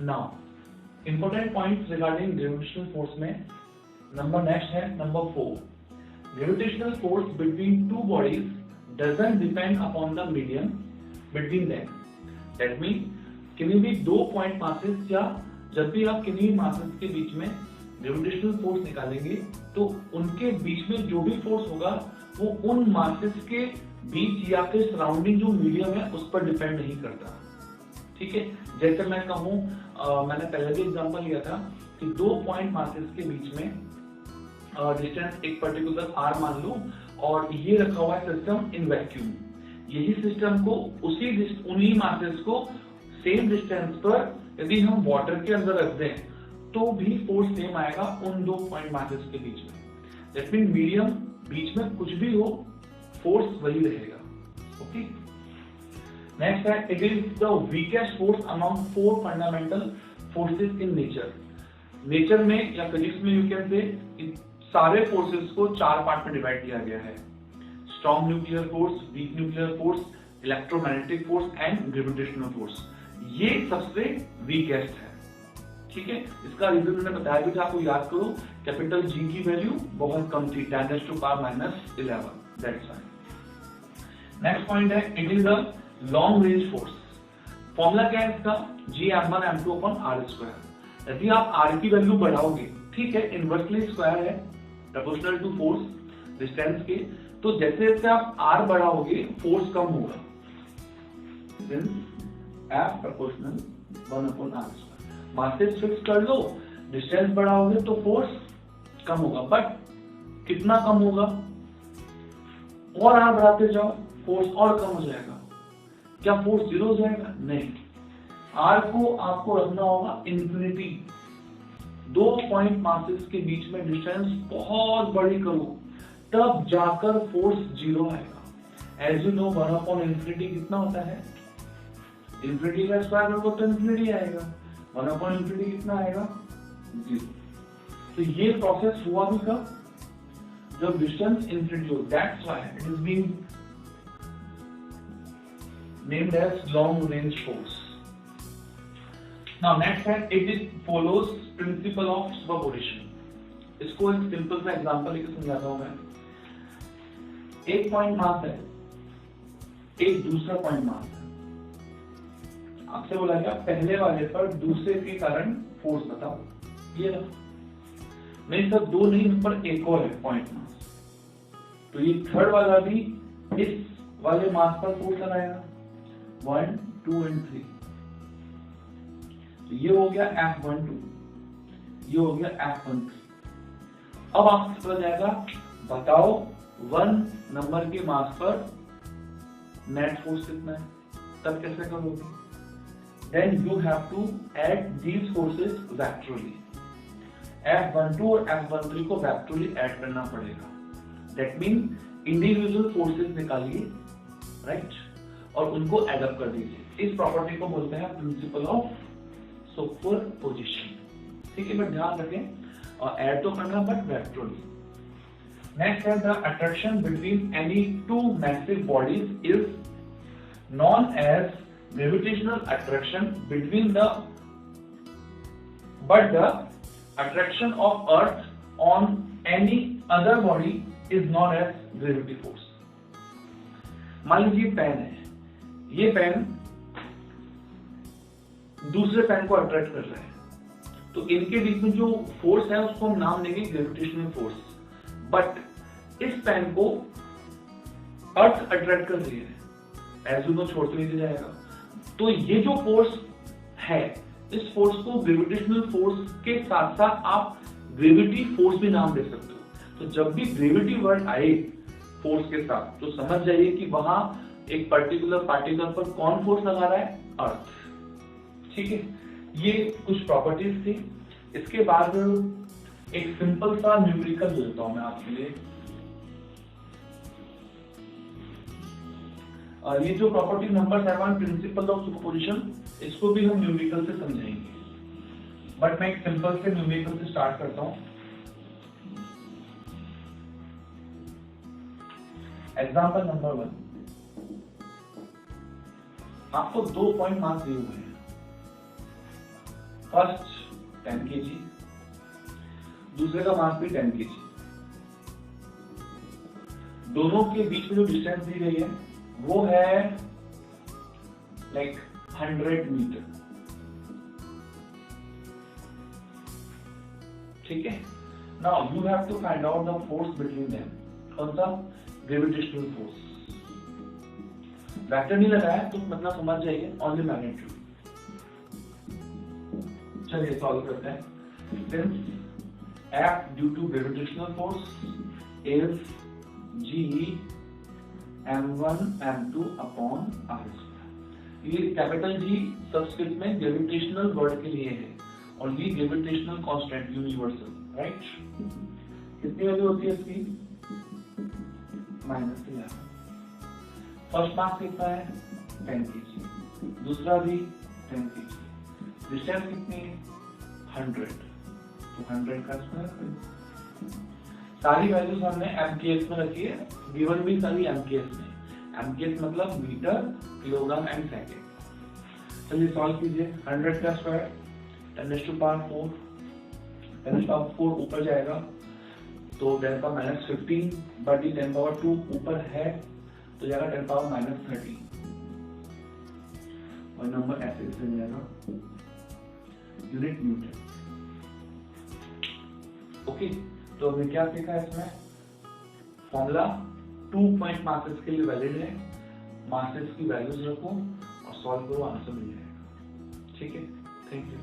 Now important points regarding gravitational force में next है number 4. Gravitational force between two bodies doesn't depend upon the medium between them. That mean किन्हीं भी दो point masses या जब भी आप किन्हीं मासेस के बीच में ग्रेविटेशनल फोर्स निकालेंगे तो उनके बीच में जो भी फोर्स होगा वो उन मासेस के बीच या फिर सराउंडिंग जो मीडियम है उस पर डिपेंड नहीं करता. ठीक है, जैसे मैं कहूं मैंने पहले भी एग्जांपल लिया था कि दो पॉइंट मासेस के बीच में डिस्टेंस एक पर्टिकुलर r मान लो और ये रखा हुआ है सिस्टम इन वैक्यूम. यही सिस्टम को उन्हीं मासेस को सेम डिस्टेंस पर यदि हम वाटर के अंदर रख दें तो भी फोर्स सेम आएगा उन दो पॉइंट मासेस के बीच में. दैट मीन मीडियम बीच में कुछ भी हो फोर्स वही रहेगा. ओके, नेक्स्ट है it is the weakest force among four fundamental forces in nature. Nature में या फिजिक्स में यू कैन से सारे फोर्सेस को चार पार्ट में डिवाइड किया गया है. Strong nuclear force, weak nuclear force, electromagnetic force and gravitational force. ये सबसे वीकेस्ट है. ठीक है, इसका रीजन मैंने बताया भी था, आपको याद करो कैपिटल जी की वैल्यू बहुत कम थी 10⁻⁻11. That's why. नेक्स्ट पॉइंट है it is a long range force. Formula क्या है इसका? G m1m2/r². यदि आप r की वैल्यू बढ़ाओगे, ठीक है, इनवर्सली स्क्वायर है प्रोपोर्शनल टू फोर्स डिस्टेंस के, तो जैसे जैसे आप r बढ़ाओगे फोर्स कम होगा. F proportional 1/r². Masses fix कर लो, डिस्टेंस बढ़ाओगे तो फोर्स कम होगा, बट कितना कम होगा? और r बढ़ाते जाओ फोर्स और कम हो जाएगा. क्या फोर्स जीरो हो जाएगा? नहीं, r को आपको रखना होगा इंफिनिटी. दो पॉइंट मासेस के बीच में डिस्टेंस बहुत बड़ी करो तब जाकर फोर्स जीरो आएगा. एज यू नो 1/infinity कितना होता है? इंफिनिटी का स्क्वायर करो तो इंफिनिटी आएगा. 1/infinity कितना आएगा? जीरो. तो ये प्रोसेस हुआ भी कब? जब डिस्टेंस इंफिनिटी हो. That's why it is being named as long range force. Now next है it follows principle of superposition. इसको एक सिंपल सा एग्जांपल लेकर समझाता हूं मैं. एक पॉइंट मास है, एक दूसरा पॉइंट मास है. आपसे बोला गया पहले वाले पर दूसरे के कारण फोर्स बताओ. ये नहीं सर, दो नहीं पर एक और है पॉइंट मास, तो ये थर्ड वाला भी इस वाले मास पर फोर्स लगाएगा. 1, 2 and 3. तो ये हो गया F12, ये हो गया F13. अब आपको पता जाएगा बताओ 1 नंबर के मास पर नेट फोर्स कितना है. तब कैसे करोगे? Then you have to add these forces vectorially. F12 और F13 को वेक्टरली ऐड करना पड़ेगा. दैट मीन इंडिविजुअल फोर्सेस निकालिए, राइट, और उनको एड अप कर दीजिए. इस प्रॉपर्टी को बोलते हैं प्रिंसिपल ऑफ सुपरपोजिशन. ठीक है, बट ध्यान रखें और ऐड तो करना बट वेक्टरली. नेक्स्ट है the attraction between any two massive bodies is known as gravitational attraction between the but the attraction of earth on any other body is known as gravity force. मान लीजिए pen है, ये pen दूसरे pen को attract कर रहा है, तो इनके बीच में जो फोर्स है उसको हम नाम देंगे ग्रेविटेशनल फोर्स. बट इस पेन को अर्थ अट्रैक्ट कर रही है, एज यू नो छोड़ते नहीं जाएगा. तो ये जो फोर्स है, इस फोर्स को ग्रेविटेशनल फोर्स के साथ साथ आप ग्रेविटी फोर्स भी नाम दे सकते हो. तो जब भी ग्रेविटी वर्ड आए फोर्स के साथ, तो समझ जाइए कि वहां एक पर्टिकुलर पार्टिकल पर कौन फोर्स लगा रहा है? अर्थ. ठीक है, ये कुछ प्रॉपर्टीज थी. इसके बाद एक सिंपल सा न्यूमेरिकल देता हूं मैं आपके लिए. ये जो property number 7 principle of superposition, इसको भी हम न्यूमेरिकल से समझेंगे, बट मैं एक सिंपल से न्यूमेरिकल से स्टार्ट करता हूं. Example number 1. आपको दो पॉइंट मास दिए हुए हैं. फर्स्ट 10 kg, दूसरे का मास भी 10 kg। दोनों के बीच में जो डिस्टेंस दी गई है वो है लाइक 100 मीटर। ठीक है। Now you have to find out the force between them. कौन सा? Gravitational force. वेक्टर नहीं लगाया तो मतलब समझ जाइए, ओनली मैग्नीट्यूड। चलिए सॉल्व करते हैं। Since F due to gravitational force is G m1 m2 upon r square। ये कैपिटल G सबस्क्रिप्ट में ग्रेविटेशनल वर्ड के लिए है और ये ग्रेविटेशनल कांस्टेंट यूनिवर्सल, राइट? कितनी वैल्यू होती है इसकी? -11। फर्स्ट मास कितना है? 10 kg, दूसरा भी 10 kg, डिस्टेंस कितनी है? 100, तो 100 का स्क्वायर। सारी वैल्यूज हमने MKS में रखी है, गिवन भी सभी MKS में। MKS मतलब मीटर, किलोग्राम एंड सेकेंड। चलिए सॉल्व कीजिए। 100 का स्क्वायर 10⁴, 10⁴ ऊपर जाएगा तो 10⁻⁻15 बटी 10⁻2 ऊपर है तो जाएगा 10⁻⁻30 और नंबर ऐसे से जाएगा यूनिट न्यूटन। ओके, तो हमने क्या सीखा इसमें? फॉर्मूला 2 पॉइंट मासेस के लिए वैलिड है, मासेस की वैल्यूज रखो और सॉल्व करो, आंसर मिल जाएगा। ठीक है, थैंक यू।